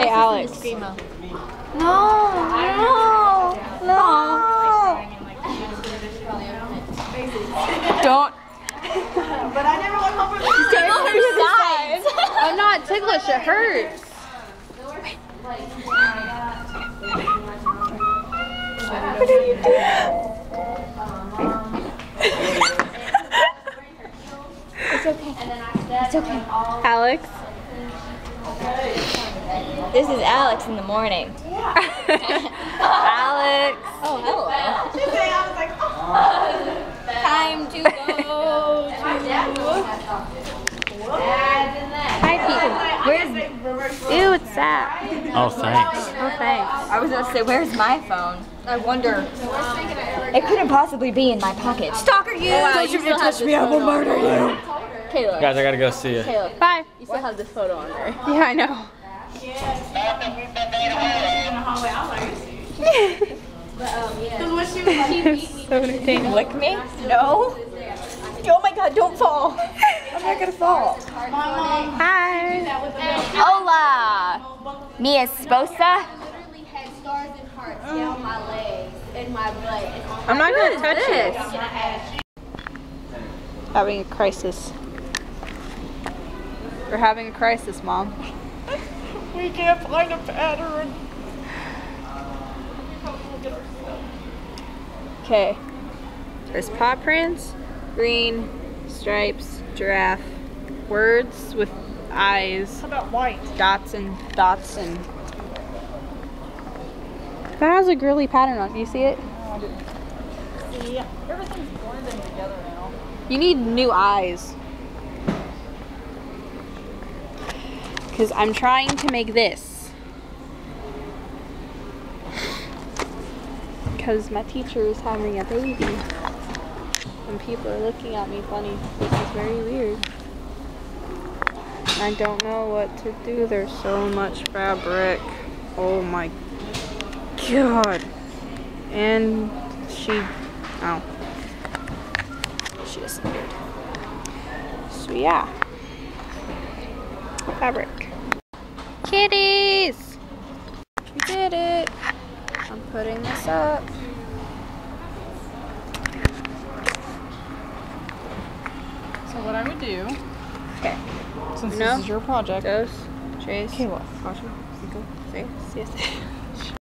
Hey, Alex. Screamo. No. Don't. But I never went home from the Sides. I'm not ticklish. It hurts. What are you doing? It's okay. It's okay. Alex. This is Alex in the morning. Alex. Oh, hello. Time to go. Hi, Pete. Where's? Ew, it's sad. Oh, thanks. Oh, thanks. I was gonna say, where's my phone? I wonder. It couldn't possibly be in my pocket. Stalker you! Don't you touch me, I will murder you. Caleb. Guys, I gotta go see it. Caleb. Bye. You still have this photo on there. Yeah, I know. So entertaining. Lick me? No. Oh my god, don't fall. I'm not gonna fall. Hi. Hola. Mi esposa. I'm not gonna touch it. Having a crisis. We're having a crisis, Mom. We can't find a pattern. Okay. There's paw prints, green, stripes, giraffe, words with eyes, How about white? dots and dots and. That has a girly pattern on it. Do you see it? See, everything's blending together now. You need new eyes. Because I'm trying to make this. Because my teacher is having a baby. And people are looking at me funny. This is very weird. I don't know what to do. There's so much fabric. Oh my god. And she disappeared. So yeah. Fabric. Kitties! We did it. I'm putting this up. So what I would do, Okay. since No. this is your project. Dos, tres, Okay, what? cuatro, cinco, seis, siete.